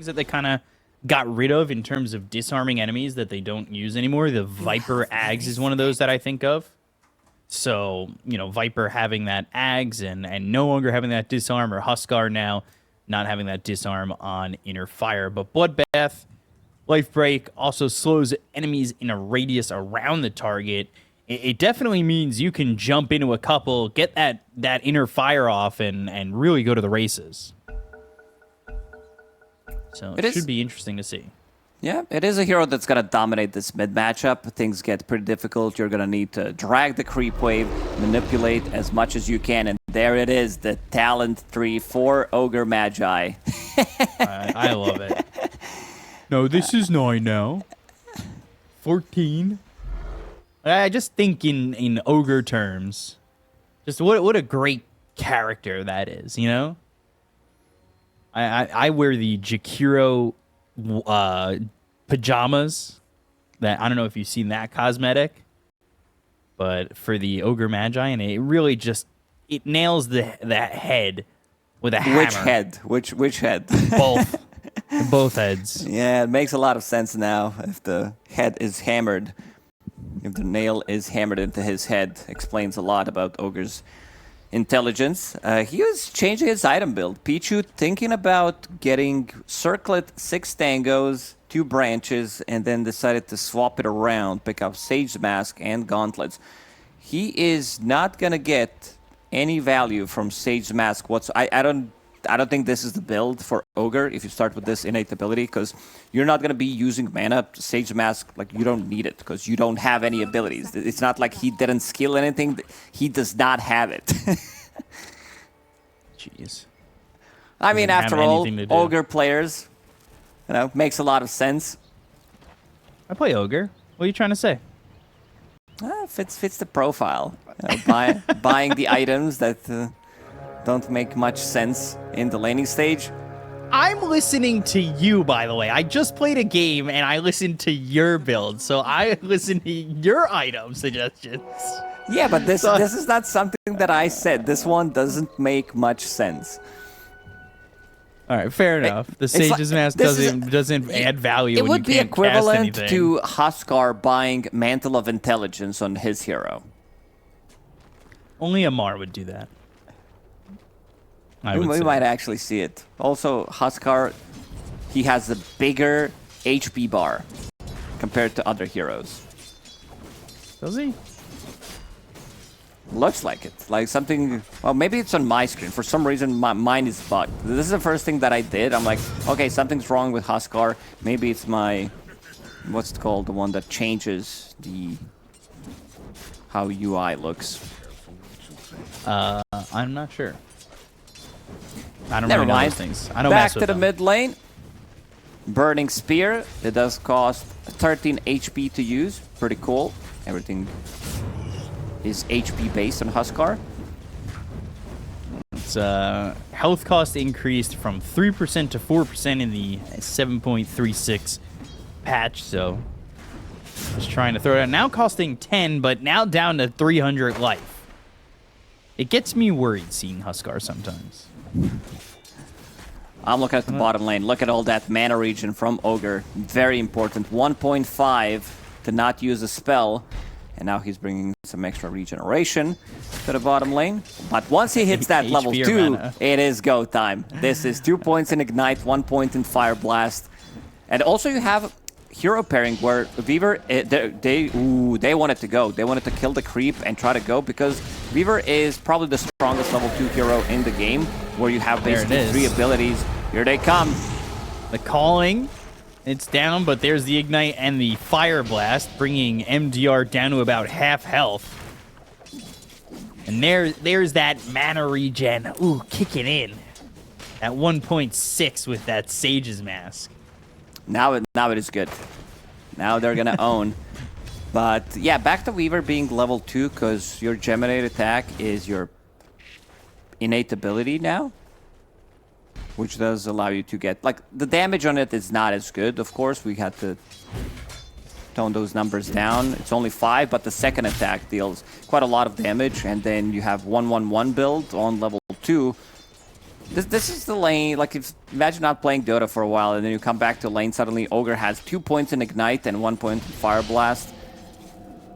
things that they kind of got rid of in terms of disarming enemies that they don't use anymore. The Viper Ags is one of those that I think of. So, you know, Viper having that Ags and no longer having that disarm, or Huskar now not having that disarm on Inner Fire. But Bloodbath, Life Break also slows enemies in a radius around the target. It definitely means you can jump into a couple, get that Inner Fire off, and really go to the races. So it should be interesting to see. Yeah, it is a hero that's going to dominate this mid matchup. Things get pretty difficult. You're going to need to drag the creep wave, manipulate as much as you can, and there it is, the Talent 3 for Ogre Magi. I love it. No, this is 9 now. 14. I just think in Ogre terms, just what a great character that is, you know? I wear the Jakiro pajamas. That I don't know if you've seen that cosmetic, but for the Ogre Magi, and it really just nails that head with a hammer. Which head? Which head? Both heads. Yeah, it makes a lot of sense now. If the head is hammered, if the nail is hammered into his head, explains a lot about Ogre's intelligence. He was changing his item build. Pichu thinking about getting Circlet, 6 Tangos, 2 branches, and then decided to swap it around, pick up Sage Mask and Gauntlets. He is not gonna get any value from Sage Mask whatsoever. I don't think this is the build for Ogre if you start with this innate ability, because you're not going to be using mana. Sage Mask, like, you don't need it because you don't have any abilities. It's not like he didn't skill anything. He does not have it. Jeez. I mean, after all, Ogre players, you know, makes a lot of sense. I play Ogre. What are you trying to say? Fits the profile. You know, buying the items that don't make much sense in the laning stage. I'm listening to you, by the way. I just played a game and I listened to your build, so I listened to your item suggestions. Yeah, but this is not something that I said. This one doesn't make much sense. All right, fair enough. The Sage's Mask doesn't add value. It would be equivalent to Huskar buying Mantle of Intelligence on his hero. Only Amar would do that. We might actually see it. Also, Huskar, he has a bigger HP bar compared to other heroes. Does he? Looks like it. Like something... Well, maybe it's on my screen. For some reason, mine is bugged. This is the first thing that I did. I'm like, okay, something's wrong with Huskar. Maybe it's my... What's it called? The one that changes the... how UI looks. I'm not sure. I don't Never really know mind. those things. I don't Back mess with to the them. mid lane. Burning Spear. It does cost 13 HP to use. Pretty cool. Everything is HP based on Huskar. It's health cost increased from 3% to 4% in the 7.36 patch, so just trying to throw it out. Now costing 10, but now down to 300 life. It gets me worried seeing Huskar sometimes. I'm looking at the bottom lane. Look at all that mana regen from Ogre. Very important. 1.5 to not use a spell. And now he's bringing some extra regeneration to the bottom lane. But once he hits that level 2, it is go time. This is 2 points in Ignite, 1 point in Fire Blast. And also you have hero pairing where Weaver, they wanted to go. They wanted to kill the creep and try to go, because Weaver is probably the strongest level 2 hero in the game, where you have basically 3 abilities. Here they come. The calling, it's down, but there's the Ignite and the Fire Blast, bringing MDR down to about half health. And there's that mana regen, kicking in. At 1.6 with that Sage's Mask. Now it is good. Now they're gonna own. But yeah, back to Weaver being level 2, because your Geminate attack is your innate ability now, which does allow you to get, like, the damage on it is not as good, of course. We had to tone those numbers down. It's only 5, but the second attack deals quite a lot of damage, and then you have 1-1-1 build on level 2. This is the lane, like, imagine not playing Dota for a while, and then you come back to lane, suddenly Ogre has 2 points in Ignite and 1 point in Fire Blast.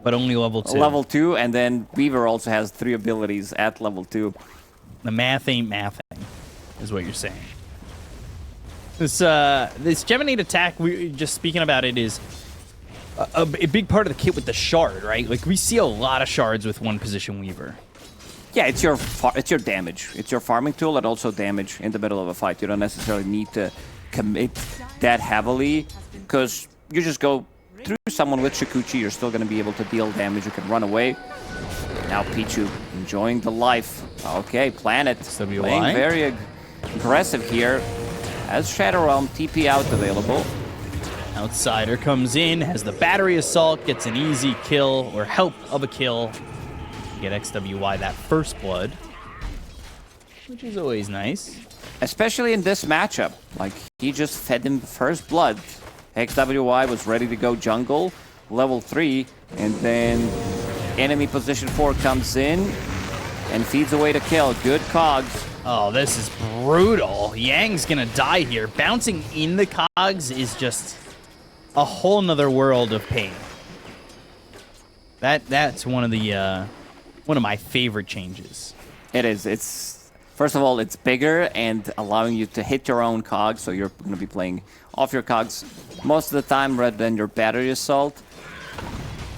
But only level 2. Level 2, and then Weaver also has 3 abilities at level 2. The math ain't mathing, is what you're saying. This Geminate attack, just speaking about it, is a big part of the kit with the shard, right? Like, we see a lot of shards with one position Weaver. Yeah, it's your damage. It's your farming tool and also damage in the middle of a fight. You don't necessarily need to commit that heavily, because you just go through someone with Shikuchi, you're still going to be able to deal damage. You can run away. Now Pichu enjoying the life. Okay, Planet playing very aggressive here. As Shadow Realm, TP out available. Outsider comes in, has the battery assault, gets an easy kill, or help of a kill. Get XWY that first blood, which is always nice. Especially in this matchup. Like, he just fed him first blood. XWY was ready to go jungle, level 3, and then enemy position 4 comes in and feeds away the kill. Good cogs. Oh, this is brutal. Yang's gonna die here. Bouncing in the cogs is just a whole nother world of pain. That's one of my favorite changes. It is. It's, first of all, it's bigger and allowing you to hit your own cogs, so you're going to be playing off your cogs most of the time rather than your battery assault.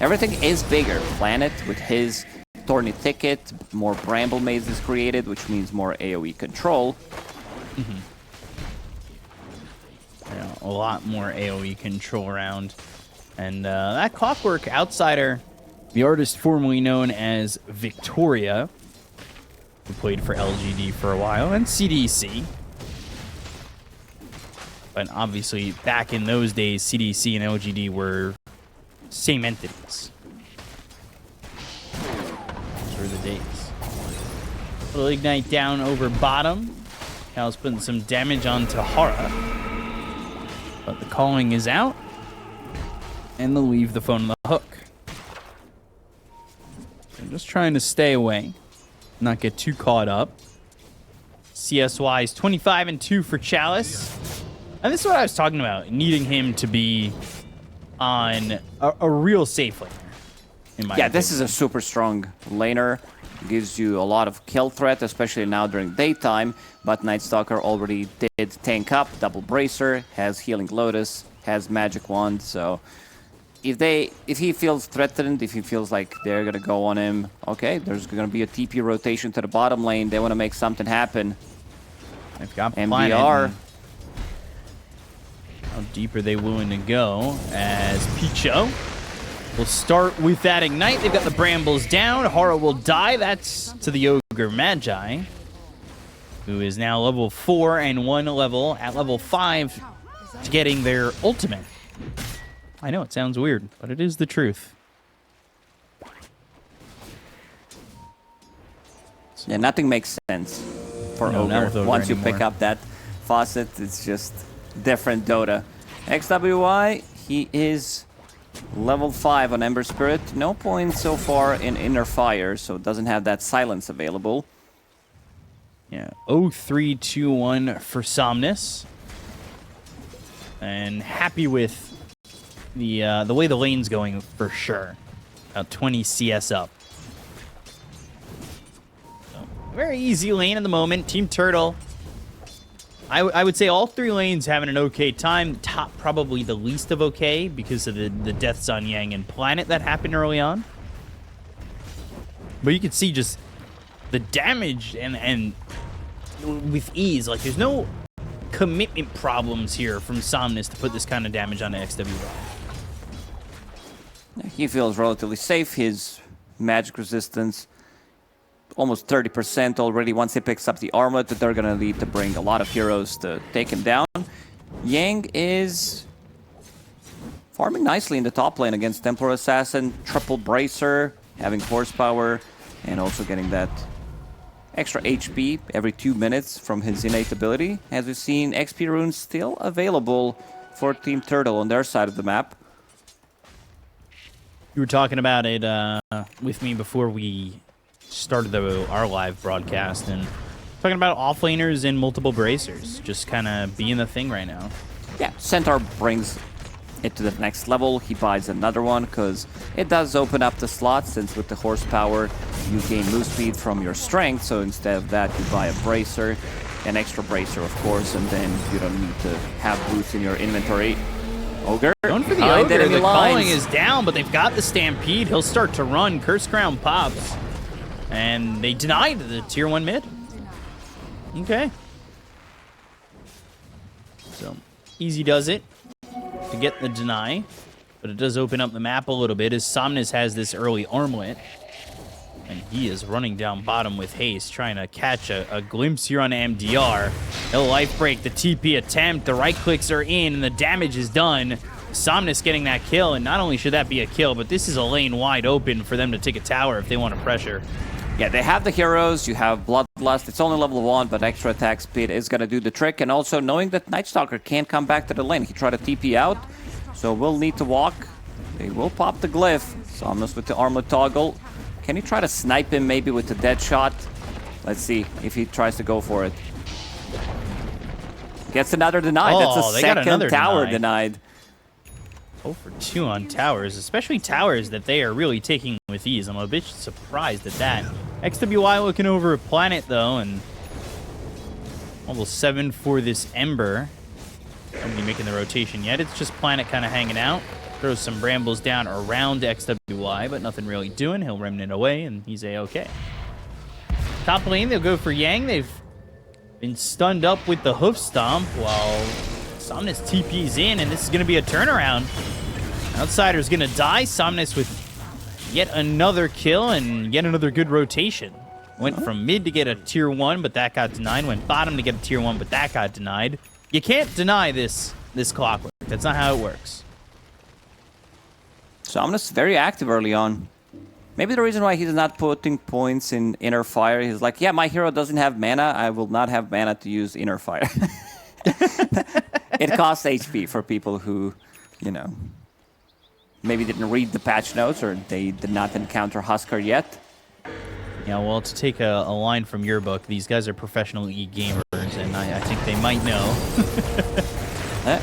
Everything is bigger. Planet with his Thorny Thicket, more Bramble Maze is created, which means more AoE control. Mm-hmm. Yeah, a lot more AoE control around. And that Clockwork Outsider, the artist formerly known as Victoria, who played for LGD for a while, and CDC. But obviously, back in those days, CDC and LGD were same entities. Those were the days. Little Ignite down over bottom. Cal's putting some damage onto Hara. But the calling is out. And they'll leave the phone on the hook. I'm just trying to stay away. Not get too caught up. CSY is 25-2 for Chalice. And this is what I was talking about. Needing him to be on a real safe laner. In my opinion. This is a super strong laner. Gives you a lot of kill threat, especially now during daytime. But Night Stalker already did tank up. Double Bracer, has Healing Lotus, has Magic Wand. So if he feels threatened, if he feels like they're gonna go on him, okay, there's gonna be a TP rotation to the bottom lane. They want to make something happen. They've got MBR. How deep are they willing to go? As Picho will start with that Ignite. They've got the Brambles down. Hara will die. That's to the Ogre Magi, who is now level 4 and 1 level at level 5 to getting their ultimate. I know it sounds weird, but it is the truth. Yeah, nothing makes sense for Ogre. Once you pick up that faucet, it's just different Dota. XWY, he is level 5 on Ember Spirit. No points so far in Inner Fire, so it doesn't have that silence available. Yeah, 0-3-2-1 for Somnus. And happy with the way the lane's going for sure. About 20 CS up. So, very easy lane at the moment. Team Turtle. I would say all 3 lanes having an okay time. Top probably the least of okay because of the deaths on Yang and Planet that happened early on. But you can see just the damage and with ease. Like, there's no commitment problems here from Somnus to put this kind of damage on XWY. He feels relatively safe. His magic resistance almost 30% already. Once he picks up the armlet, that they're going to need to bring a lot of heroes to take him down. Yang is farming nicely in the top lane against Templar Assassin. Triple Bracer, having horsepower, and also getting that extra HP every 2 minutes from his innate ability. As we've seen, XP runes still available for Team Turtle on their side of the map. You were talking about it with me before we started our live broadcast, and talking talking about offlaners and multiple bracers. Just kind of being the thing right now. Yeah, Centaur brings it to the next level. He buys another one because it does open up the slot, since with the horsepower you gain move speed from your strength. So instead of that, you buy a bracer, an extra bracer of course, and then you don't need to have boost in your inventory. Ogre going for the ogre. The calling is down, but they've got the stampede. He'll start to run. Curse Crown pops, and they denied the tier 1 mid. Okay, so easy does it to get the deny, but it does open up the map a little bit as Somnus has this early armlet, and he is running down bottom with haste, trying to catch a glimpse here on MDR. He'll life break the TP attempt. The right clicks are in, and the damage is done. Somnus getting that kill, and not only should that be a kill, but this is a lane wide open for them to take a tower if they want to pressure. Yeah, they have the heroes, you have Bloodlust, it's only level 1, but extra attack speed is going to do the trick, and also knowing that Night Stalker can't come back to the lane. He tried to TP out, so we'll need to walk. They will pop the glyph. Somnus with the armlet toggle. Can he try to snipe him maybe with the dead shot? Let's see if he tries to go for it. Gets another denied. Oh, that's a second tower denied. 0 for 2 on towers, especially towers that they are really taking with ease. I'm a bit surprised at that. XWI looking over a planet though, and level 7 for this Ember. Nobody making the rotation yet. It's just planet kind of hanging out. Throws some brambles down around XWI, but nothing really doing. He'll remnant away, and he's A-okay. Top lane, they'll go for Yang. They've been stunned up with the hoof stomp while Somnus TP's in, and this is going to be a turnaround. Outsider's going to die. Somnus with yet another kill and yet another good rotation. Went from mid to get a tier 1, but that got denied. Went bottom to get a tier 1, but that got denied. You can't deny this clockwork. That's not how it works. Somnus very active early on. Maybe the reason why he's not putting points in Inner Fire, he's like, yeah, my hero doesn't have mana. I will not have mana to use Inner Fire. It costs HP for people who, you know, maybe didn't read the patch notes or they did not encounter Huskar yet. Yeah, well, to take a line from your book, these guys are professional e-gamers, and I think they might know.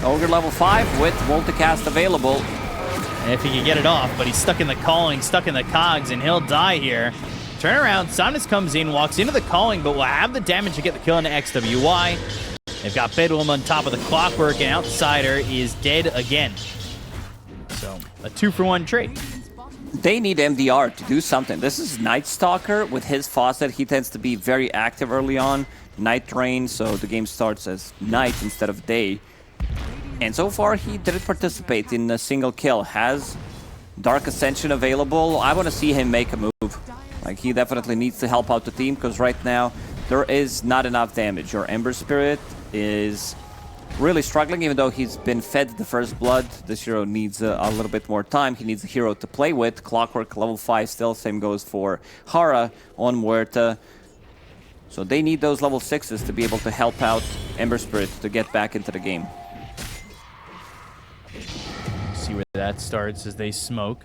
Ogre level 5 with multicast available. And if he can get it off, but he's stuck in the calling, stuck in the cogs, and he'll die here. Turnaround, Somnus comes in, walks into the calling, but will have the damage to get the kill into XWI. They've got Bedlam on top of the clockwork, and Outsider is dead again. So, a 2-for-1 trade. They need MDR to do something. This is Night Stalker with his faucet. He tends to be very active early on. Night Rain, so the game starts as night instead of day. And so far, he didn't participate in a single kill. Has Dark Ascension available. I want to see him make a move. Like, he definitely needs to help out the team, because right now, there is not enough damage. Your Ember Spirit is really struggling, even though he's been fed the first blood. This hero needs a little bit more time. He needs a hero to play with. Clockwork level 5 still. Same goes for Hara on Muerta. So they need those level 6s to be able to help out Ember Spirit to get back into the game. See where that starts as they smoke.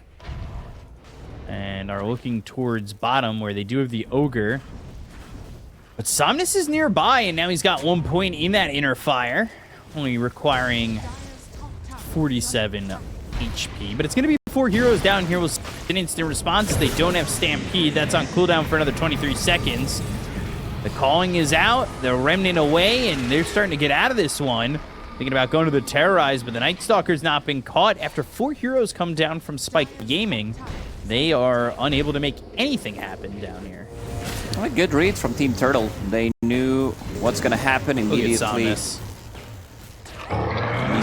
And are looking towards bottom where they do have the Ogre. But Somnus is nearby, and now he's got 1 point in that Inner Fire. Only requiring 47 HP. But it's going to be 4 heroes down here with an instant response. They don't have Stampede. That's on cooldown for another 23 seconds. The calling is out. The Remnant away, and they're starting to get out of this one. Thinking about going to the Terrorize, but the Night Stalker's not been caught. After 4 heroes come down from Spiky Gaming, they are unable to make anything happen down here. Well, a good read from Team Turtle. They knew what's going to happen immediately. He's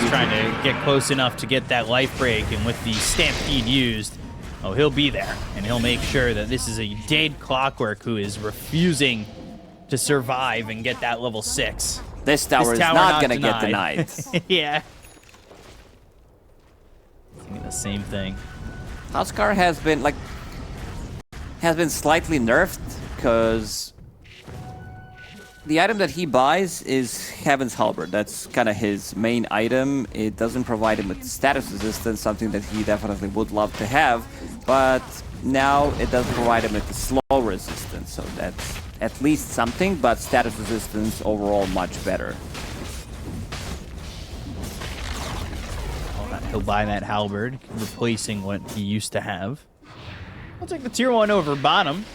trying to get close enough to get that life break, and with the Stampede used, oh, he'll be there, and he'll make sure that this is a dead Clockwork who is refusing to survive and get that level 6. This tower is not going to get denied. Yeah. Thinking the same thing. Huskar has been slightly nerfed because the item that he buys is Heaven's Halberd. That's kind of his main item. It doesn't provide him with status resistance, something that he definitely would love to have, but now it doesn't provide him with the slow resistance, so that's at least something, but status resistance overall much better. He'll buy that halberd, replacing what he used to have. I'll take the tier 1 over bottom.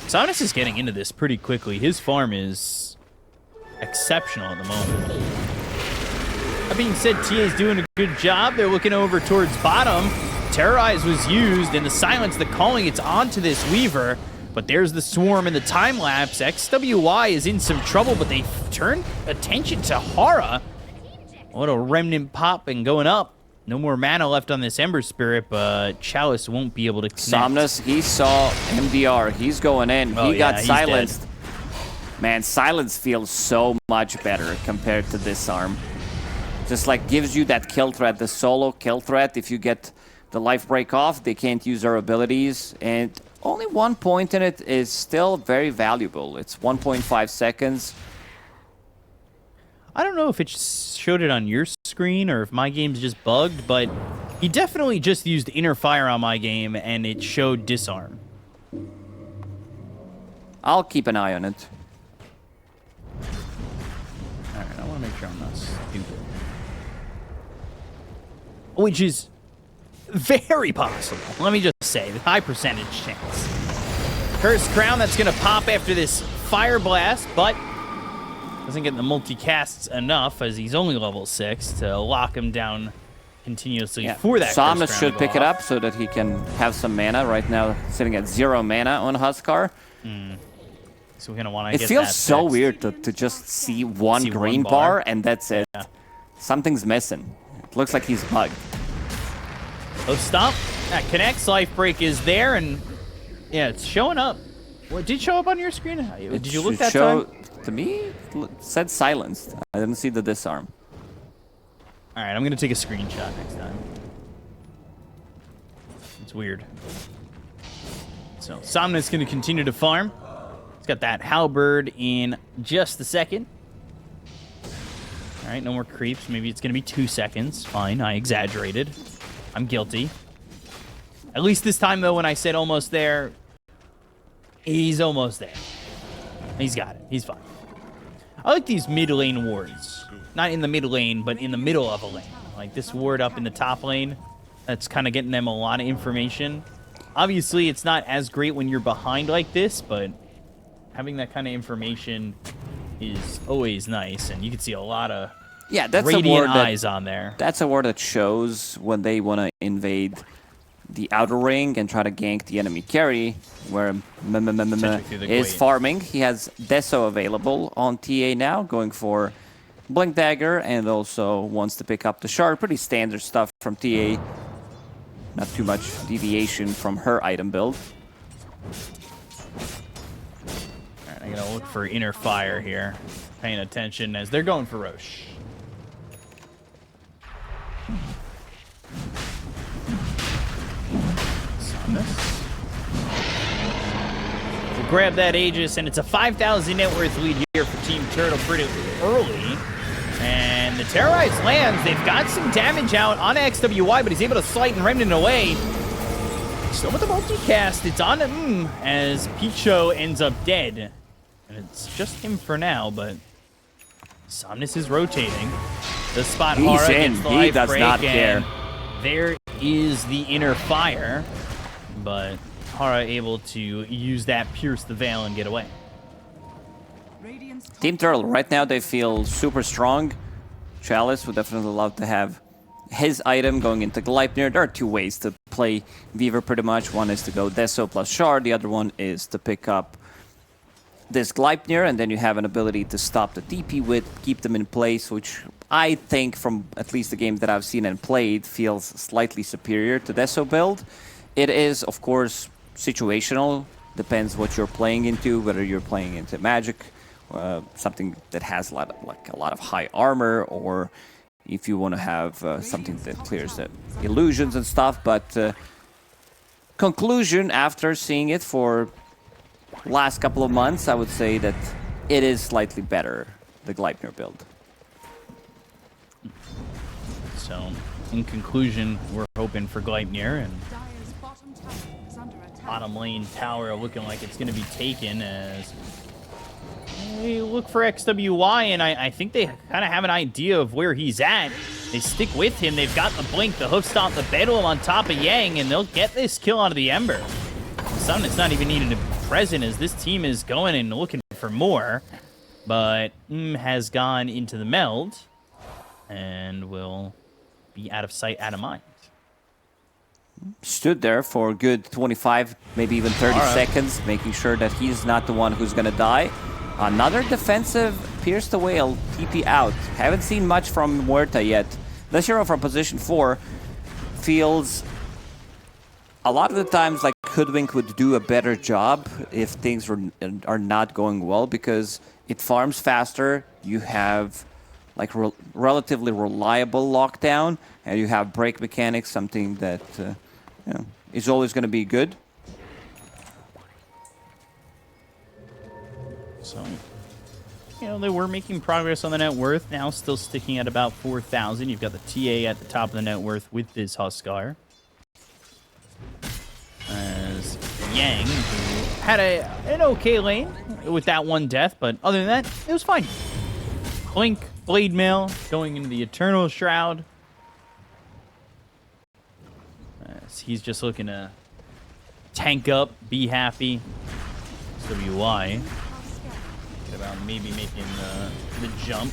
Saunus is getting into this pretty quickly. His farm is exceptional at the moment. That being said, TA is doing a good job. They're looking over towards bottom. Terrorize was used, and the silence, the calling, it's onto this Weaver. But there's the swarm in the time lapse. XWY is in some trouble, but they turn attention to Hara. What a remnant pop and going up. No more mana left on this Ember Spirit, but Chalice won't be able to connect. Somnus, he saw MDR. He's going in. Oh, he got he's silenced. dead. Man, silence feels so much better compared to disarm. Just like gives you that kill threat, the solo kill threat. If you get the life break off, they can't use their abilities. And only 1 point in it is still very valuable. It's 1.5 seconds. I don't know if it showed it on your screen or if my game's just bugged, but he definitely just used inner fire on my game and it showed disarm. I'll keep an eye on it. Alright, I want to make sure I'm not stupid. Which is very possible. Let me just say, the high percentage chance. Cursed Crown, that's going to pop after this Fire Blast, but doesn't get the multi-casts enough, as he's only level 6, to lock him down continuously for that. Somnus should pick it up so that he can have some mana. Right now, sitting at 0 mana on Huskar. So we're going to want to get It feels that so fixed. weird to just see one green bar, and that's it. Yeah. Something's missing. It looks like he's bugged. Oh, stop. That connects. Life break is there, and yeah, it's showing up. What did it show up on your screen? Did you look that time? To me, it said silenced. I didn't see the disarm. All right, I'm going to take a screenshot next time. It's weird. So, Somnus going to continue to farm. He's got that halberd in just a second. All right, no more creeps. Maybe it's going to be 2 seconds. Fine, I exaggerated. I'm guilty. At least this time, though, when I said almost there, he's almost there. He's got it. He's fine. I like these mid-lane wards. Not in the mid lane, but in the middle of a lane. Like this ward up in the top lane. That's kind of getting them a lot of information. Obviously, it's not as great when you're behind like this, but having that kind of information is always nice. And you can see a lot of radiant eyes on there. That's a ward that shows when they want to invade the outer ring and try to gank the enemy carry, where is farming. He has Deso available on TA now, going for Blink Dagger, and also wants to pick up the Shard. Pretty standard stuff from TA. Not too much deviation from her item build. Alright, I'm gonna look for Inner Fire here. Paying attention as they're going for Roche. We'll grab that Aegis, and it's a 5,000 net worth lead here for Team Turtle pretty early. And the Terrorize lands. They've got some damage out on XWY, but he's able to slight and Remnant away. Still with the multicast. It's on him as Picho ends up dead. And it's just him for now, but Somnus is rotating. The spot Hara gets the life break, not care. There is the Inner Fire, but Hara able to use that, pierce the veil, and get away. Team Turtle, right now they feel super strong. Chalice would definitely love to have his item going into Gleipnir. There are two ways to play Weaver pretty much. One is to go Deso plus Shard, the other one is to pick up this Gleipnir, and then you have an ability to stop the TP with, keep them in place, which I think from at least the games that I've seen and played feels slightly superior to Deso build. It is, of course, situational. Depends what you're playing into, whether you're playing into Magic, something that has a lot of high armor, or if you want to have something that clears the illusions and stuff. But conclusion, after seeing it for last couple of months, I would say that it is slightly better, the Gleipnir build. So, in conclusion, we're hoping for Gleipnir, and bottom lane tower looking like it's going to be taken as they look for XWY, and I think they kind of have an idea of where he's at. They stick with him. They've got the blink, the hoof stomp, the bedlam on top of Yang, and they'll get this kill onto the Ember. Something that's not even needed to be present as this team is going and looking for more, but has gone into the meld and will be out of sight, out of mind. Stood there for a good 25, maybe even 30 seconds, making sure that he's not the one who's going to die. Another defensive Pierce the Whale, TP out. Haven't seen much from Muerta yet. This hero from position 4 feels a lot of the times like Hoodwink would do a better job if things are not going well, because it farms faster, you have like relatively reliable lockdown, and you have break mechanics, something that you know, is always going to be good. So, you know, they were making progress on the net worth, now still sticking at about 4,000. You've got the TA at the top of the net worth with this Huskar. As Yang, who had an okay lane with that one death, but other than that, it was fine. Blink, Blade Mail, going into the Eternal Shroud. As he's just looking to tank up, be happy. SWY. About maybe making the jump.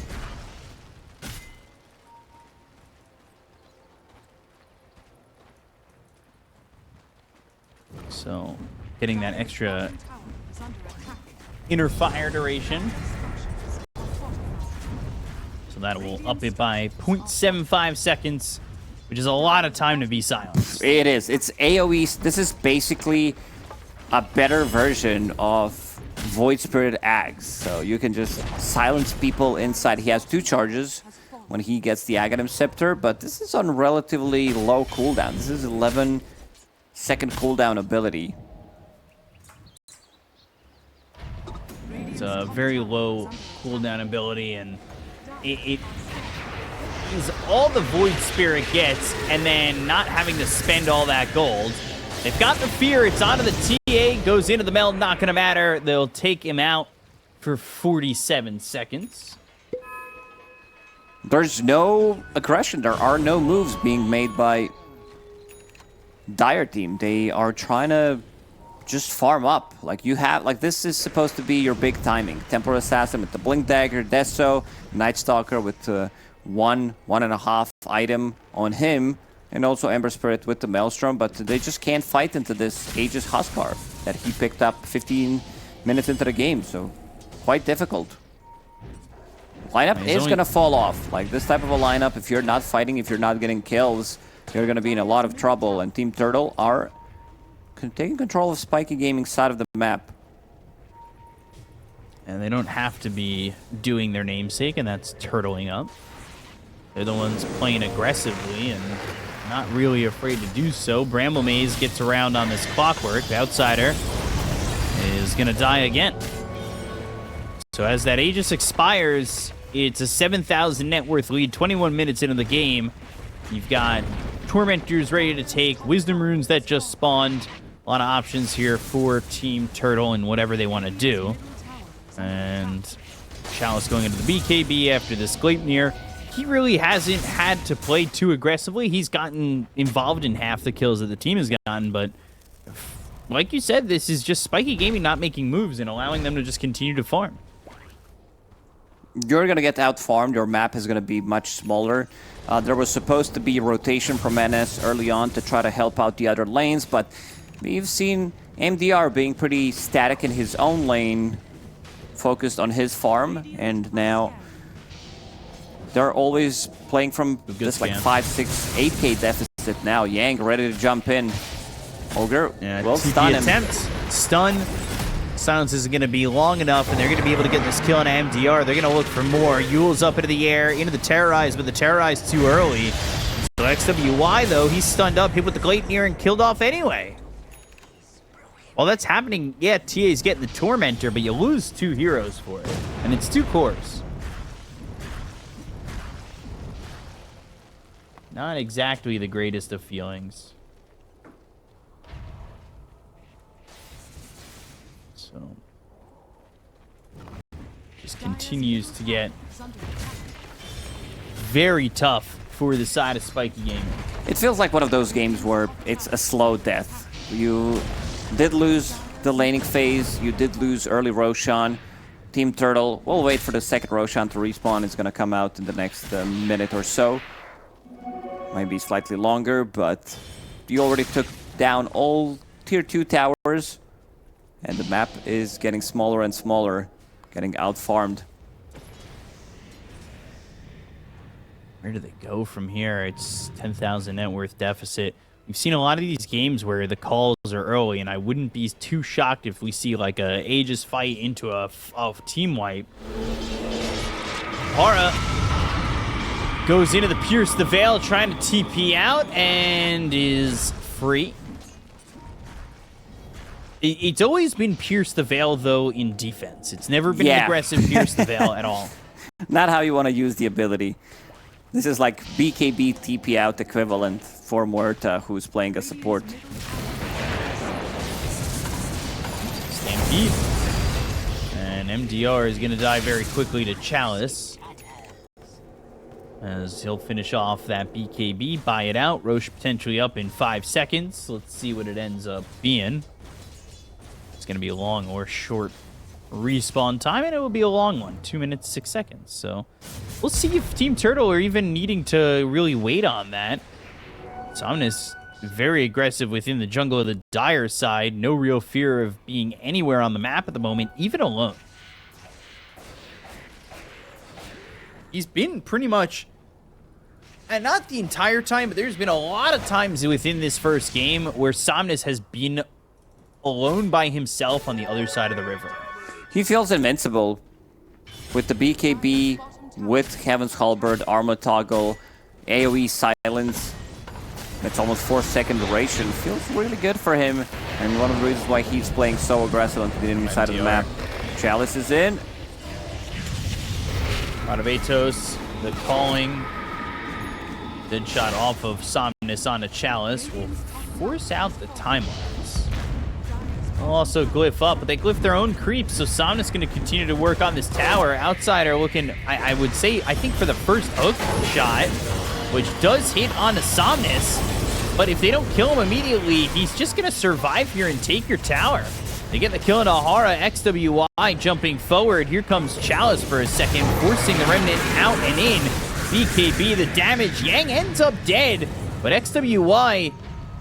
So, getting that extra inner fire duration. So that will up it by 0.75 seconds, which is a lot of time to be silenced. It is. It's AoE. This is basically a better version of Void Spirit Ags. So you can just silence people inside. He has 2 charges when he gets the Aghanim Scepter, but this is on relatively low cooldown. This is 11-second cooldown ability. It's a very low cooldown ability, and it is all the Void Spirit gets, and then not having to spend all that gold. They've got the fear. It's onto the TA. Goes into the meld. Not going to matter. They'll take him out for 47 seconds. There's no aggression. There are no moves being made by Dire Team. They are trying to just farm up. Like you have, like this is supposed to be your big timing. Temporal Assassin with the Blink Dagger, Deso, Night Stalker with 1.5 item on him. And also Ember Spirit with the Maelstrom, but they just can't fight into this Aegis Huskar that he picked up 15 minutes into the game, so quite difficult. Lineup is going to fall off. Like this type of a lineup, if you're not fighting, if you're not getting kills, you're going to be in a lot of trouble. And Team Turtle are taking control of Spiky Gaming side of the map. And they don't have to be doing their namesake, and that's turtling up. They're the ones playing aggressively and not really afraid to do so. Bramble Maze gets around on this Clockwork. The Outsider is going to die again. So as that Aegis expires, it's a 7,000 net worth lead, 21 minutes into the game. You've got Tormentors ready to take, Wisdom Runes that just spawned. A lot of options here for Team Turtle and whatever they want to do. And Chalice going into the BKB after this Gleipnir. He really hasn't had to play too aggressively. He's gotten involved in half the kills that the team has gotten, but like you said, this is just Spiky Gaming not making moves and allowing them to just continue to farm. You're going to get out-farmed. Your map is going to be much smaller. There was supposed to be rotation from NS early on to try to help out the other lanes, but we've seen MDR being pretty static in his own lane, focused on his farm, and now they're always playing from this like 5, 6, 8k deficit now. Yang ready to jump in. Ogre will stun him. Attempt. Stun. Silence isn't going to be long enough, and they're going to be able to get this kill on MDR. They're going to look for more. Yule's up into the air, into the Terrorize, but the Terrorize too early. So XWY, though, he's stunned up, hit with the Gleipnir, and killed off anyway. While that's happening, yeah, TA's getting the Tormentor, but you lose 2 heroes for it. And it's 2 cores. Not exactly the greatest of feelings. So just continues to get very tough for the side of Spiky Gaming. It feels like one of those games where it's a slow death. You did lose the laning phase. You did lose early Roshan. Team Turtle, we'll wait for the second Roshan to respawn. It's going to come out in the next minute or so. Might be slightly longer, but you already took down all tier 2 towers. And the map is getting smaller and smaller, getting out-farmed. Where do they go from here? It's 10,000 net worth deficit. We've seen a lot of these games where the calls are early, and I wouldn't be too shocked if we see like a Aegis fight into a team wipe. Hara goes into the Pierce the Veil, trying to TP out, and is free. It's always been Pierce the Veil, though, in defense. It's never been an aggressive Pierce the Veil at all. Not how you want to use the ability. This is like BKB TP out equivalent for Muerta, who's playing a support. Stampede. And MDR is going to die very quickly to Chalice, as he'll finish off that BKB, buy it out. Roche potentially up in 5 seconds. Let's see what it ends up being. It's going to be a long or short respawn time, and it will be a long one, 2 minutes 6 seconds. So we'll see if Team Turtle are even needing to really wait on that. Somnus very aggressive within the jungle of the Dire side. No real fear of being anywhere on the map at the moment, even alone. He's been pretty much, and not the entire time, but there's been a lot of times within this first game where Somnus has been alone by himself on the other side of the river. He feels invincible with the BKB, with Heaven's Halberd, Armor Toggle, AoE Silence. That's almost 4-second duration. Feels really good for him, and one of the reasons why he's playing so aggressive on the enemy side of the map. Chalice is in. Out of Atos, the calling. Good shot off of Somnus onto Chalice will force out the timelines. They'll also glyph up, but they glyph their own creeps, so Somnus going to continue to work on this tower. Outsider looking, I would say, I think for the first hook shot, which does hit onto Somnus, but if they don't kill him immediately, he's just going to survive here and take your tower. They get the kill into Hara, XWY jumping forward. Here comes Chalice for a second, forcing the Remnant out and in. BKB, the damage. Yang ends up dead, but XWY,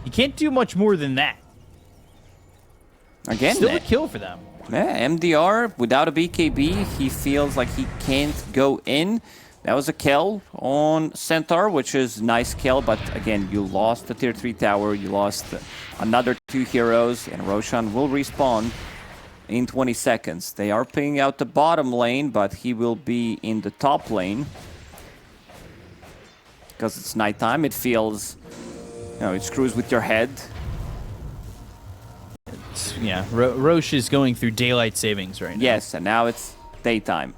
you can't do much more than that. Again, still a kill for them. Yeah, MDR, without a BKB, he feels like he can't go in. That was a kill on Centaur, which is a nice kill, but again, you lost the tier 3 tower, you lost another 2 heroes, and Roshan will respawn in 20 seconds. They are pinging out the bottom lane, but he will be in the top lane. Because it's nighttime, it feels, you know, it screws with your head. Yeah, Roche is going through daylight savings right now. Yes, and now it's daytime.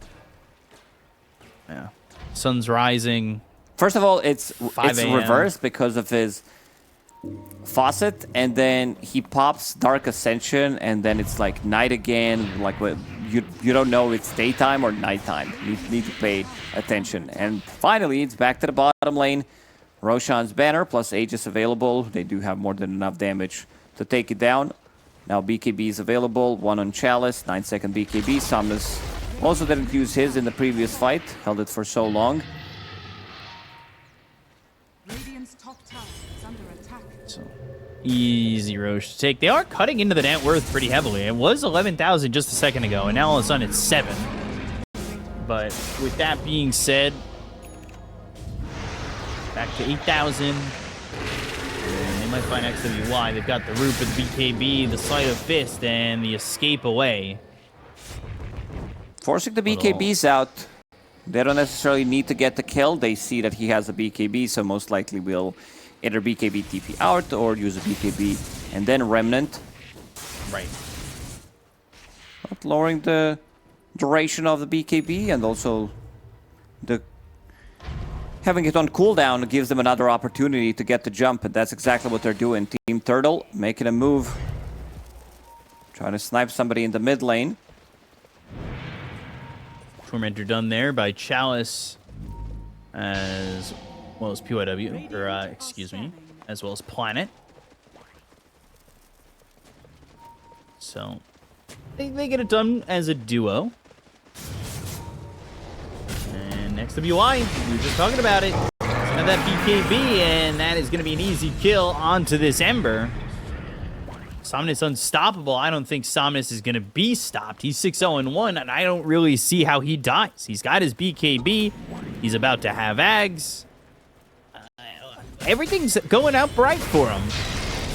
Yeah. Sun's rising. First of all, it's reversed because of his faucet, and then he pops Dark Ascension, and then it's like night again. Like you don't know if it's daytime or nighttime. You need to pay attention. And finally, it's back to the bottom lane. Roshan's banner plus Aegis available. They do have more than enough damage to take it down. Now BKB is available. 1 on Chalice, 9-second BKB. Somnus also didn't use his in the previous fight. Held it for so long. Radiant's top tower is under attack. So easy Roche to take. They are cutting into the net worth pretty heavily. It was 11,000 just a second ago, and now all of a sudden it's 7. But with that being said, back to 8,000. And they might find XWY. They've got the root of the BKB, the Sleight of Fist, and the escape away. Forcing the BKBs out. They don't necessarily need to get the kill. They see that he has a BKB, so most likely will either BKB TP out or use a BKB and then Remnant. Right. But lowering the duration of the BKB and also the having it on cooldown gives them another opportunity to get the jump, and that's exactly what they're doing. Team Turtle making a move, Trying to snipe somebody in the mid lane. Tormentor done there by Chalice, as well as PYW, or excuse me, as well as Planet. So they get it done as a duo. And next WI, we were just talking about it. Now that BKB, and that is going to be an easy kill onto this Ember. Somnus unstoppable. I don't think Somnus is going to be stopped. He's 6-0-1, and I don't really see how he dies. He's got his BKB. He's about to have Ags. Everything's going out bright for him,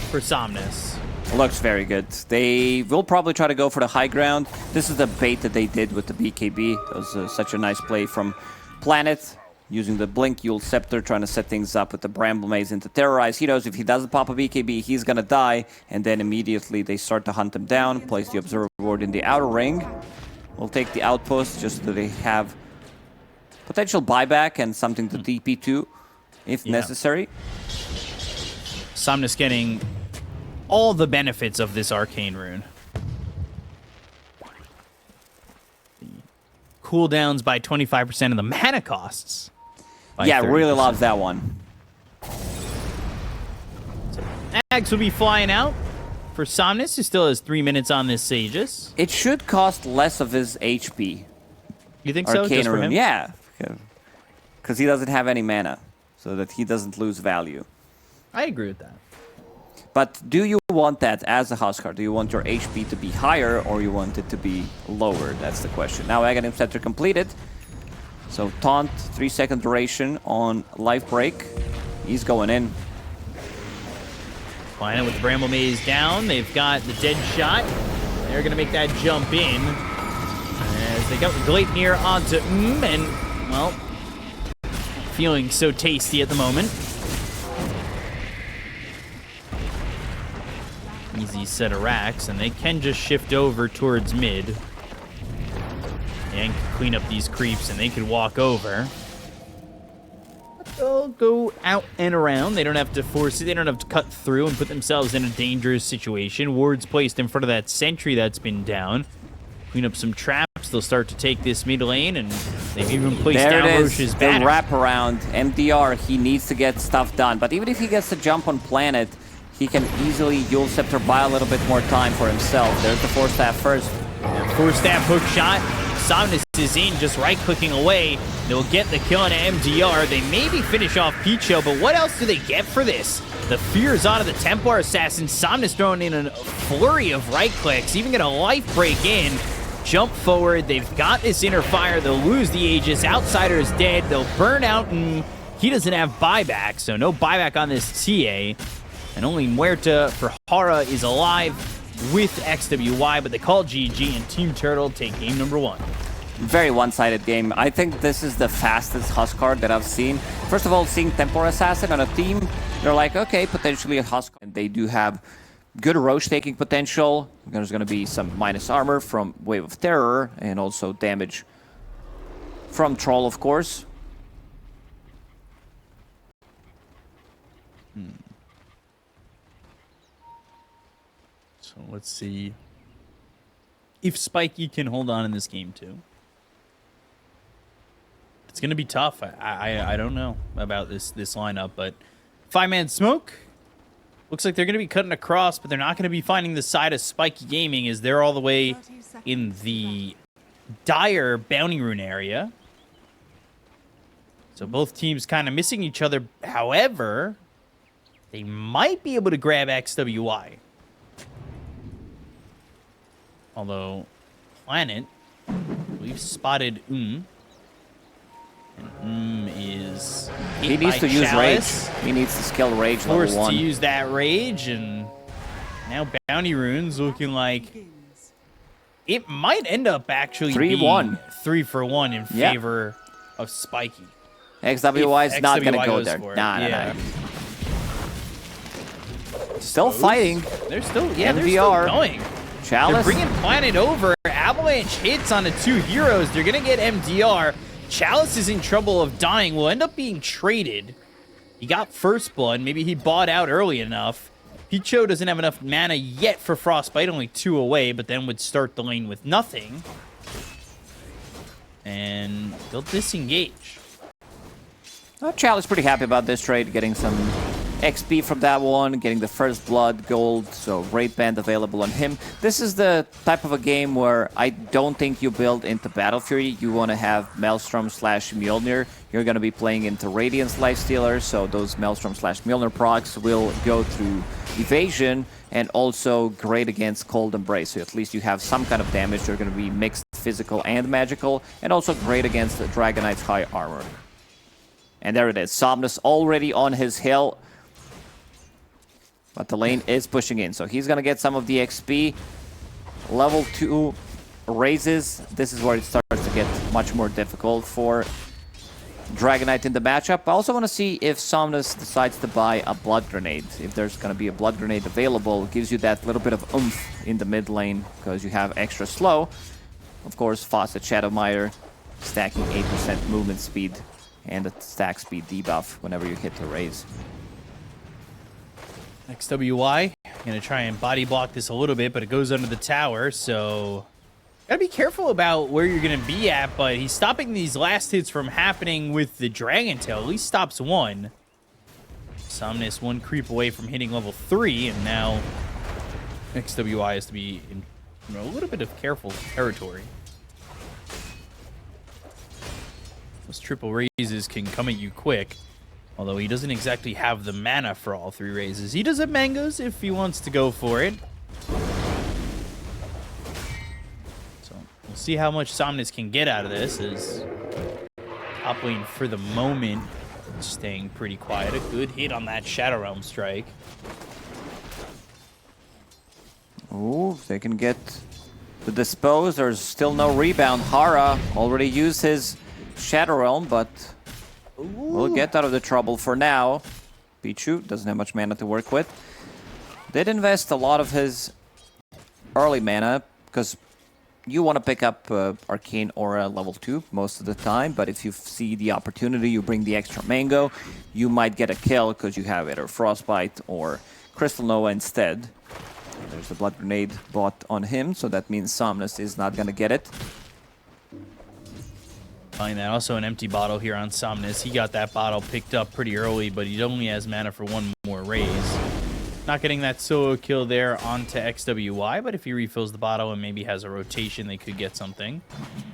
for Somnus. Looks very good. They will probably try to go for the high ground. This is the bait that they did with the BKB. That was such a nice play from Planet. Using the Blink Yule Scepter, trying to set things up with the Bramble Maze into Terrorize. He knows if he doesn't pop a BKB, he's gonna die. And then immediately they start to hunt him down. Place the Observer Ward in the outer ring. We'll take the Outpost just so they have potential buyback and something to TP to if necessary. Somnus getting all the benefits of this Arcane Rune. The cooldowns by 25% of the mana costs. Yeah, really loves that one. So Ags will be flying out for Somnus, who still has 3 minutes on this Aegis. It should cost less of his HP. You think so? Arcane Just for Rune, him? yeah. Because he doesn't have any mana, so that he doesn't lose value. I agree with that. But do you want that as a Huskar? Do you want your HP to be higher, or you want it to be lower? That's the question. Now Aghanim Scepter completed. So Taunt, 3-second duration on Life Break. He's going in. Planet with the Bramble Maze down. They've got the dead shot. They're going to make that jump in. As they got Gleipnir onto and, well, feeling so tasty at the moment. Easy set of racks, and they can just shift over towards mid. And clean up these creeps, and they could walk over. They'll go out and around. They don't have to force it. They don't have to cut through and put themselves in a dangerous situation. Wards placed in front of that sentry that's been down. Clean up some traps. They'll start to take this mid lane, and they've even placed down Roche's banner. The wraparound. MDR, he needs to get stuff done. But even if he gets to jump on Planet, he can easily Yule Scepter buy a little bit more time for himself. There's the Force Staff first. Yeah, Force Staff hook shot. Somnus is in, just right-clicking away. They'll get the kill on MDR. They maybe finish off Picho, but what else do they get for this? The fears out of the Templar Assassin. Somnus throwing in a flurry of right-clicks, even get a life break in. Jump forward. They've got this inner fire. They'll lose the Aegis. Outsider is dead. They'll burn out, and he doesn't have buyback, so no buyback on this TA. And only Muerta for Hara is alive with XWY, but they call GG, and Team Turtle take game number 1. Very one-sided game. I think this is the fastest Huskar that I've seen. First of all, seeing Templar Assassin on a team, they're like, okay, potentially a Huskar. And they do have good Roche taking potential. There's going to be some minus armor from Wave of Terror, and also damage from Troll, of course. So let's see if Spiky can hold on in this game too. It's going to be tough. I don't know about this lineup, but 5-man smoke. Looks like they're going to be cutting across, but they're not going to be finding the side of Spiky Gaming as they're all the way in the dire Bounty Rune area. So both teams kind of missing each other. However, they might be able to grab XWY. Although, Planet, we've spotted And is He needs to use Rage. He needs to skill Rage forced level 1. to use that Rage, and now Bounty Rune's looking like it might end up actually 3-1. being 3-for-1 in favor of Spiky. XWY is not going to go there. Nah. Still fighting. They're still, they're still MVR. going. Chalice. They're bringing Planet over. Avalanche hits on the 2 heroes. They're going to get MDR. Chalice is in trouble of dying. Will end up being traded. He got first blood. Maybe he bought out early enough. Picho doesn't have enough mana yet for Frostbite, only 2 away, but then would start the lane with nothing. And they'll disengage. Chal is pretty happy about this trade, getting some XP from that one, getting the first blood, gold, so raid band available on him. This is the type of a game where I don't think you build into Battle Fury. You want to have Maelstrom / Mjolnir. You're going to be playing into Radiance Lifestealer, so those Maelstrom / Mjolnir procs will go through evasion and also great against Cold Embrace. So at least you have some kind of damage. They're going to be mixed physical and magical, and also great against the Dragon Knight's high armor. And there it is. Somnus already on his hill. But the lane is pushing in, so he's going to get some of the XP. Level 2 raises. This is where it starts to get much more difficult for Dragon Knight in the matchup. I also want to see if Somnus decides to buy a Blood Grenade. If there's going to be a Blood Grenade available, it gives you that little bit of oomph in the mid lane because you have extra slow. Of course, Faucet Shadowmire stacking 8% movement speed and a stack speed debuff whenever you hit the raise. XWY, gonna try and body block this a little bit, but it goes under the tower, so gotta be careful about where you're gonna be at, but he's stopping these last hits from happening with the Dragon Tail. At least stops one. Somnus 1 creep away from hitting level 3, and now XWY has to be in a little bit of careful territory. Those triple raises can come at you quick. Although he doesn't exactly have the mana for all 3 raises. He does have mangoes if he wants to go for it. So we'll see how much Somnus can get out of this. As top lane for the moment staying pretty quiet. A good hit on that Shadow Realm strike. Ooh, they can get the dispose. There's still no rebound. Hara already used his Shadow Realm, but we'll get out of the trouble for now. Pichu doesn't have much mana to work with. Did invest a lot of his early mana because you want to pick up Arcane Aura level 2 most of the time, but if you see the opportunity, you bring the extra mango, you might get a kill because you have either Frostbite or Crystal Nova instead. There's the Blood Grenade bought on him, so that means Somnus is not going to get it. Find that. Also an empty bottle here on Somnus. He got that bottle picked up pretty early, but he only has mana for 1 more raise. Not getting that solo kill there onto XWY, but if he refills the bottle and maybe has a rotation, they could get something.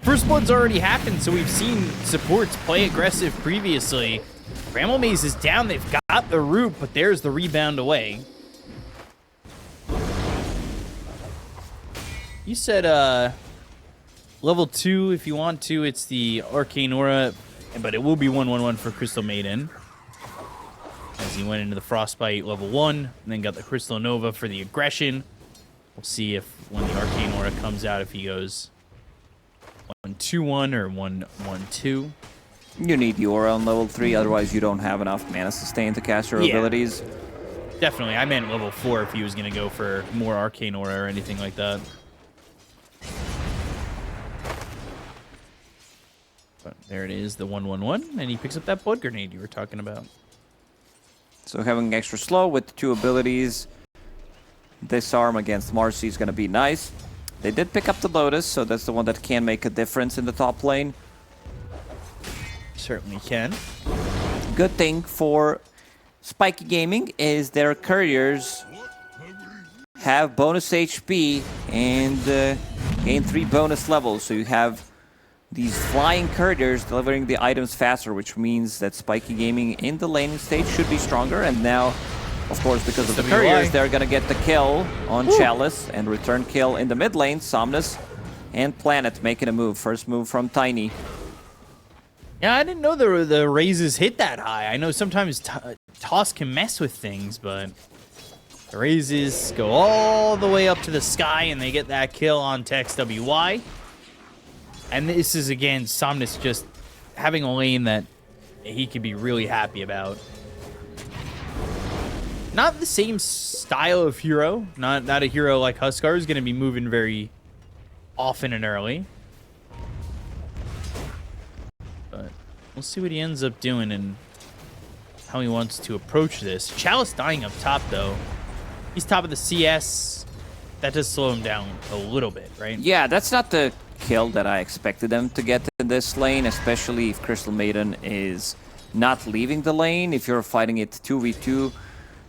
First Blood's already happened, so we've seen supports play aggressive previously. Bramble Maze is down. They've got the root, but there's the rebound away. You said, level 2, if you want to, it's the Arcane Aura, but it will be 1/1/1 for Crystal Maiden. As he went into the Frostbite level 1, and then got the Crystal Nova for the aggression. We'll see if when the Arcane Aura comes out, if he goes 1/2/1 or 1/1/2. You need the Aura on level 3, otherwise you don't have enough mana sustain to cast your abilities. Definitely, I meant level 4 if he was going to go for more Arcane Aura or anything like that. But there it is, the 1/1/1, and he picks up that Blood Grenade you were talking about. So having extra slow with 2 abilities, Disarm against Marcy is going to be nice. They did pick up the Lotus, so that's the one that can make a difference in the top lane. Certainly can. Good thing for Spiky Gaming is their couriers have bonus HP and gain 3 bonus levels, so you have these flying couriers delivering the items faster, which means that Spiky Gaming in the laning stage should be stronger. And now, of course, because of the couriers, they're going to get the kill on Chalice and return kill in the mid lane. Somnus and Planet making a move. First move from Tiny. Yeah, I didn't know the raises hit that high. I know sometimes Toss can mess with things, but the raises go all the way up to the sky, and they get that kill on XWY. And this is, again, Somnus just having a lane that he could be really happy about. Not the same style of hero. Not a hero like Huskar is going to be moving very often and early. But we'll see what he ends up doing and how he wants to approach this. Chalice dying up top, though. He's top of the CS. That does slow him down a little bit, right? Yeah, that's not the kill that I expected them to get in this lane, especially if Crystal Maiden is not leaving the lane. If you're fighting it 2v2,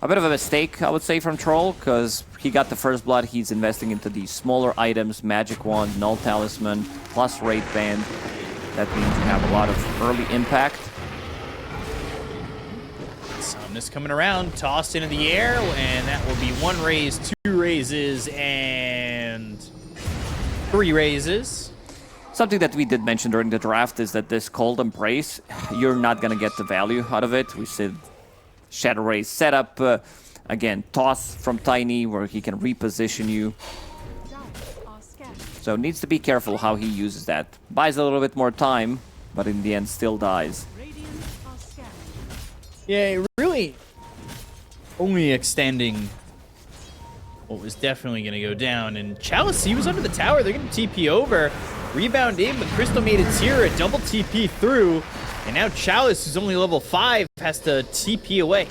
a bit of a mistake, I would say, from Troll, because he got the first blood. He's investing into these smaller items, Magic Wand, Null Talisman, plus Wraith Band. That means you have a lot of early impact. Somnus coming around, tossed into the air, and that will be 1 raise, 2 raises, and 3 raises. Something that we did mention during the draft is that this Cold Embrace, you're not going to get the value out of it. We said Shadow Raise setup, again, toss from Tiny, where he can reposition you. So needs to be careful how he uses that. Buys a little bit more time, but in the end still dies. Yeah, really only extending what was definitely going to go down. And Chalice, he was under the tower. They're going to TP over. Rebound in, but Crystal Maiden's here. A double TP through. And now Chalice, who's only level 5, has to TP away.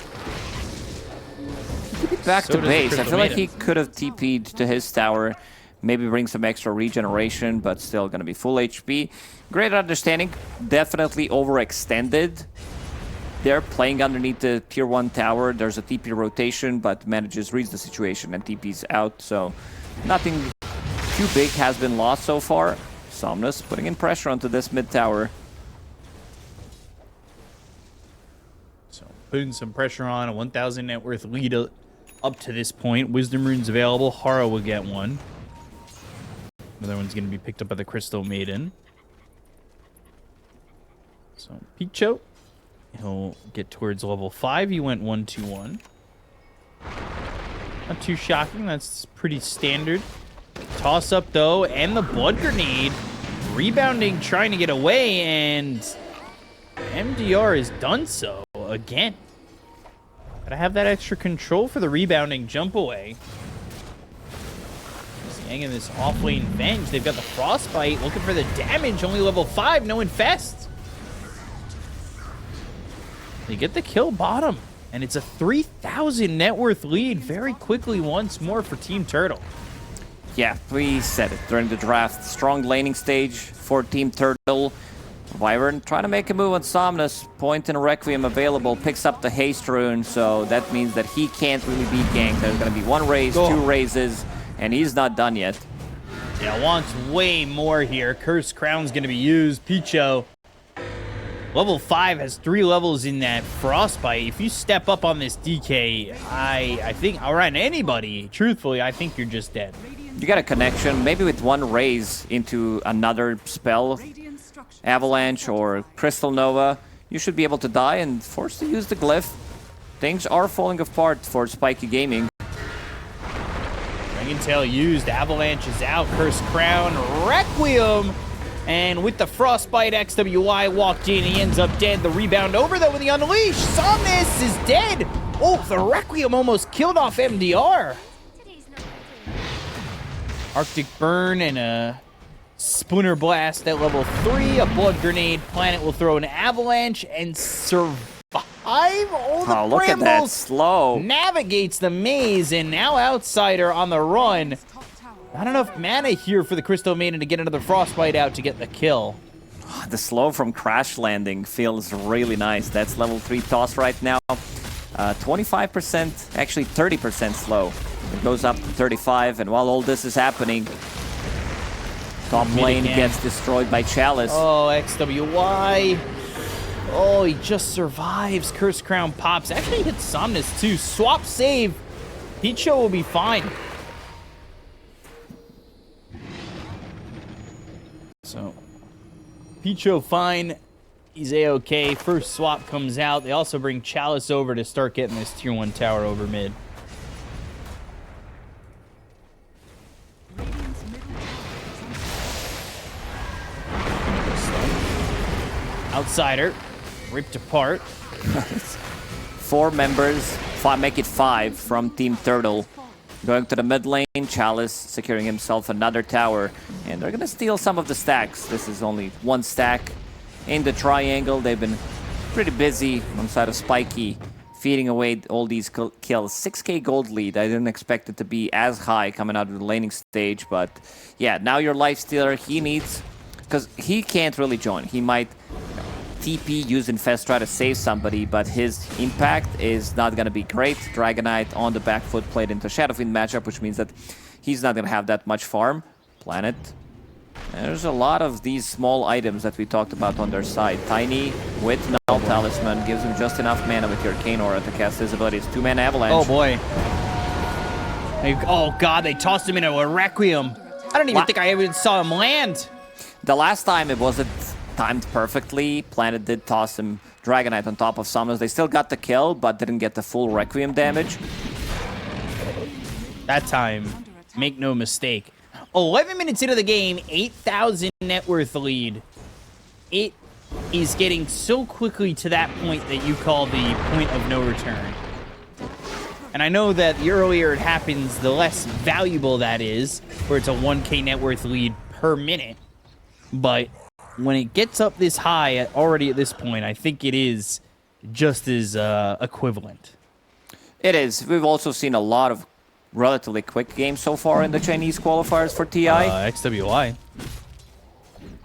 Back So to does the base. I Crystal feel like Maiden. he could have TP'd to his tower. Maybe bring some extra regeneration, but still going to be full HP. Great understanding. Definitely overextended. They're playing underneath the tier 1 tower. There's a TP rotation, but manages reads the situation and TP's out. So nothing too big has been lost so far. Somnus putting in pressure onto this mid tower. So putting some pressure on a 1,000 net worth lead up to this point. Wisdom Rune's available. Hara will get one. Another one's going to be picked up by the Crystal Maiden. So Picho, he'll get towards level 5. He went 1-2-1. Not too shocking. That's pretty standard. Toss up, though, and the Blood Grenade. Rebounding, trying to get away, and MDR has done so again. Gotta have that extra control for the rebounding jump away. Hanging this off-lane Venge. They've got the Frostbite, looking for the damage. Only level 5, no Infest. They get the kill bottom, and it's a 3,000 net worth lead very quickly once more for Team Turtle. Yeah, we said it during the draft. Strong laning stage for Team Turtle. Wyvern trying to make a move on Somnus. Point and Requiem available. Picks up the Haste Rune, so that means that he can't really be ganked. There's going to be 1 raise, 2 raises, and he's not done yet. Yeah, wants way more here. Curse Crown's going to be used. Picho, level 5, has 3 levels in that Frostbite. If you step up on this DK, I think, around anybody, truthfully, I think you're just dead. You got a connection, maybe with 1 raise into another spell, Avalanche or Crystal Nova. You should be able to die and forced to use the glyph. Things are falling apart for Spiky Gaming. Dragon Tail used. Avalanche is out. Curse Crown. Requiem. And with the Frostbite, XWI walked in. He ends up dead. The rebound over, though, with the Unleash. Somnus is dead. Oh, the Requiem almost killed off MDR. Arctic Burn and a Splinter Blast at level 3. A Blood Grenade. Planet will throw an Avalanche and survive. Oh, the Look at that Brambles slow. navigates the maze, and now Outsider on the run. Not enough mana here for the Crystal Maiden to get another Frostbite out to get the kill. The slow from Crash Landing feels really nice. That's level 3 toss right now. 25%, actually 30% slow. It goes up to 35, and while all this is happening, top lane gets destroyed by Chalice. Oh, XWY. Oh, he just survives. Curse Crown pops. Actually hits Somnus too. Swap save. Picho will be fine. So, Picho fine. He's A-okay. First swap comes out. They also bring Chalice over to start getting this tier 1 tower over mid. Outsider ripped apart. 4 members, make it 5 from Team Turtle. Going to the mid lane, Chalice securing himself another tower. And they're going to steal some of the stacks. This is only 1 stack in the triangle. They've been pretty busy on the side of Spiky, feeding away all these kills. 6k gold lead. I didn't expect it to be as high coming out of the laning stage, but yeah, now your lifestealer, he needs, because he can't really join. He might TP, use Infest, try to save somebody, but his impact is not going to be great. Dragonite on the back foot played into Shadowfiend matchup, which means that he's not going to have that much farm. Planet. There's a lot of these small items that we talked about on their side. Tiny with Null Talisman gives him just enough mana with your Arcane Aura to cast his abilities. 2-mana Avalanche. Oh boy. Oh god, they tossed him into a Requiem. I don't even think I even saw him land. The last time it wasn't timed perfectly. Planet did toss him Dragonite on top of Summons. They still got the kill, but didn't get the full Requiem damage. That time, make no mistake. 11 minutes into the game, 8,000 net worth lead. It is getting so quickly to that point that you call the point of no return. And I know that the earlier it happens, the less valuable that is, where it's a 1k net worth lead per minute. But when it gets up this high already at this point, I think it is just as equivalent. It is. We've also seen a lot of relatively quick games so far in the Chinese qualifiers for TI. XWI.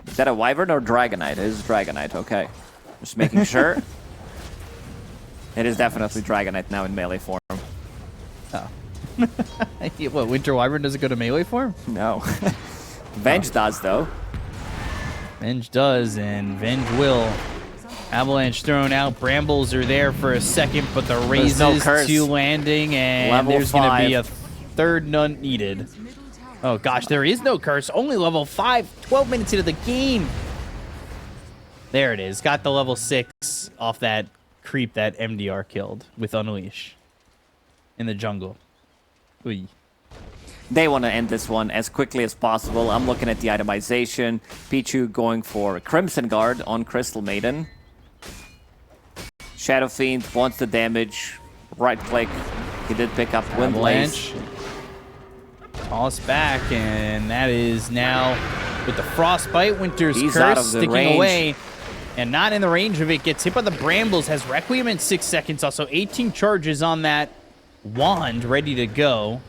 Is that a Wyvern or Dragonite? It is Dragonite, okay. Just making sure. It is definitely Dragonite now in melee form. Oh. What, Winter Wyvern doesn't go to melee form? No. Venge does, though. Venge does, and Venge will. Avalanche thrown out. Brambles are there for a second, but the raises to landing, and level there's going to 5. be a third none needed. Oh gosh, there is no curse. Only level 5, 12 minutes into the game. There it is. Got the level 6 off that creep that MDR killed with Unleash in the jungle. Oy. They want to end this one as quickly as possible. I'm looking at the itemization. Pichu going for Crimson Guard on Crystal Maiden. Shadow Fiend wants the damage. Right click. He did pick up Wind Blaze. Toss back, and that is now with the Frostbite. Winter's He's out Curse of the sticking range. away. And not in the range of it. Gets hit by the Brambles. Has Requiem in 6 seconds. Also 18 charges on that wand ready to go.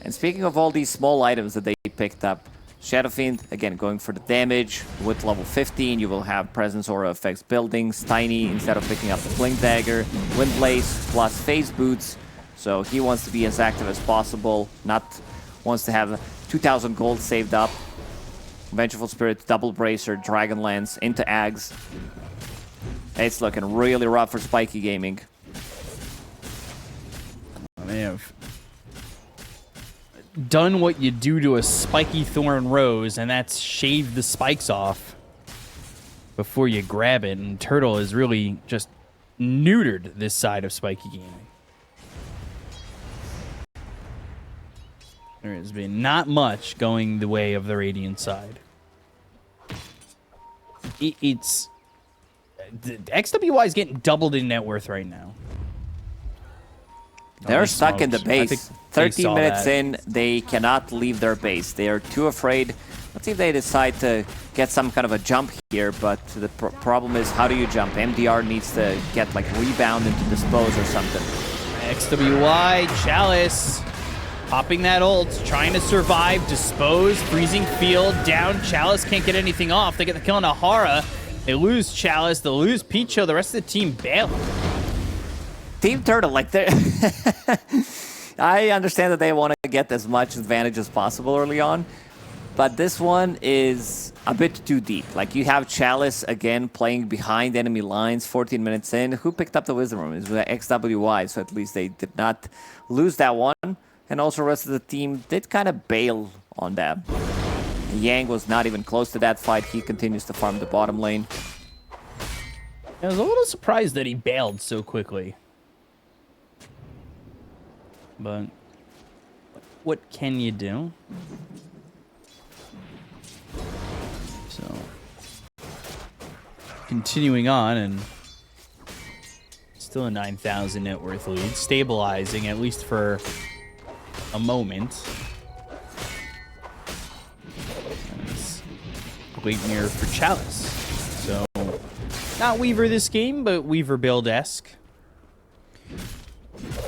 And speaking of all these small items that they picked up, Shadow Fiend, again, going for the damage. With level 15, you will have Presence Aura affects buildings. Tiny, instead of picking up the Blink Dagger. Wind Blaze plus Phase Boots. So he wants to be as active as possible. Wants to have 2,000 gold saved up. Vengeful Spirit, Double Bracer, Dragonlance into Ags. It's looking really rough for Spiky Gaming. They have done what you do to a spiky thorn rose, and that's shave the spikes off before you grab it. And Turtle has really just neutered this side of Spiky Gaming. There has been not much going the way of the Radiant side. It's the XWI is getting doubled in net worth right now. They're stuck in the base. 13 minutes that. in, they cannot leave their base. They are too afraid. Let's see if they decide to get some kind of a jump here, but the problem is, how do you jump? MDR needs to get like rebound into dispose or something. XWI, Chalice, popping that ult, trying to survive, dispose, freezing field, down. Chalice can't get anything off. They get the kill on Ahara. They lose Chalice, they lose Picho, the rest of the team bail. Team Turtle, like they I understand that they want to get as much advantage as possible early on, but this one is a bit too deep. Like, you have Chalice again playing behind enemy lines 14 minutes in. Who picked up the Wisdom Room? It was XWI, so at least they did not lose that one. And also the rest of the team did kind of bail on that. Yang was not even close to that fight. He continues to farm the bottom lane. I was a little surprised that he bailed so quickly. But what can you do? So, continuing on, and still a 9,000 net worth lead, stabilizing at least for a moment. Wait mirror for Chalice. So Not Weaver this game, but Weaver build-esque.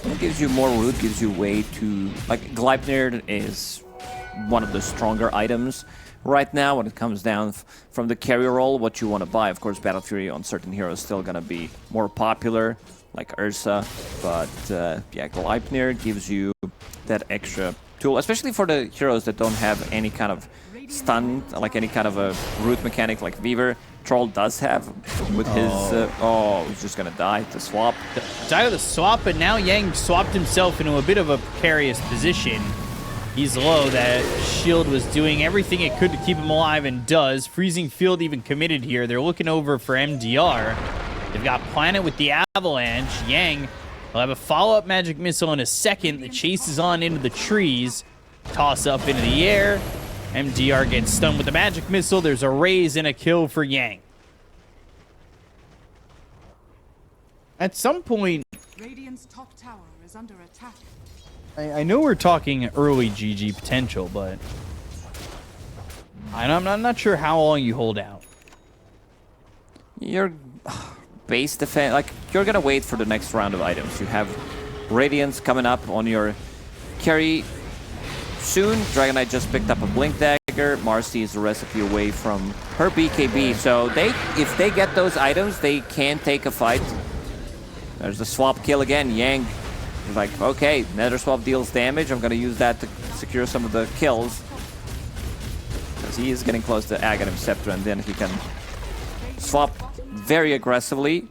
It gives you more root, gives you way to... Like, Gleipnir is one of the stronger items right now when it comes down from the carry role, what you want to buy. Of course, Battle Fury on certain heroes is still going to be more popular, like Ursa. But, yeah, Gleipnir gives you that extra tool, especially for the heroes that don't have any kind of stun, like any kind of a root mechanic like Weaver. Troll does have with his... he's just going to die to swap. Died of the swap, but now Yang swapped himself into a bit of a precarious position. He's low. That shield was doing everything it could to keep him alive and does. Freezing Field even committed here. They're looking over for MDR. They've got Planet with the Avalanche. Yang will have a follow-up magic missile in a second that chases on into the trees. Toss up into the air. MDR gets stunned with the magic missile. There's a raise and a kill for Yang. At some point, Radiant's top tower is under attack. I know we're talking early GG potential, but I'm not sure how long you hold out. Your base defense, like, you're gonna wait for the next round of items. You have Radiance coming up on your carry soon. Dragon Knight just picked up a Blink Dagger. Marcy is a recipe away from her BKB, so if they get those items, they can take a fight. There's the swap kill again. Yang is like, okay, Nether Swap deals damage. I'm gonna use that to secure some of the kills. Because he is getting close to Aghanim Scepter, and then he can swap very aggressively.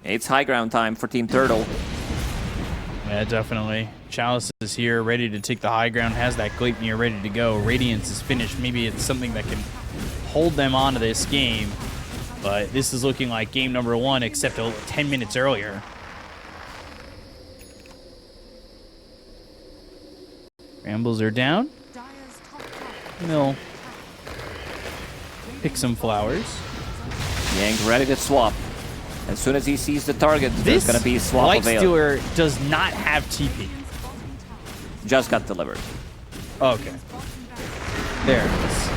It's high ground time for Team Turtle. Yeah, definitely. Chalice is here, ready to take the high ground, has that Gleipnir ready to go. Radiance is finished. Maybe it's something that can hold them onto this game. But this is looking like game number 1, except 10 minutes earlier. Rambles are down. Dire's top tower. They'll pick some flowers. Yang ready to swap. As soon as he sees the target, there's This gonna be swap Light available. Stealer does not have TP. Just got delivered. Okay. There it is.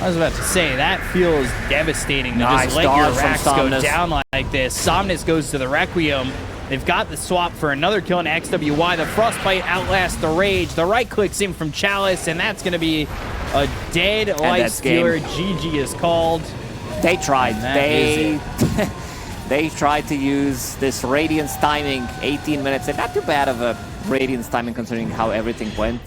I was about to say, that feels devastating to Nice just let your dodge from racks go Somnus. down like this. Somnus goes to the Requiem. They've got the swap for another kill in XWY. The Frostbite outlasts the Rage. The right clicks in from Chalice, and that's going to be a dead Light Stealer. GG is called. They tried. That is it. They tried to use this Radiance timing, 18 minutes. And not too bad of a Radiance timing considering how everything went.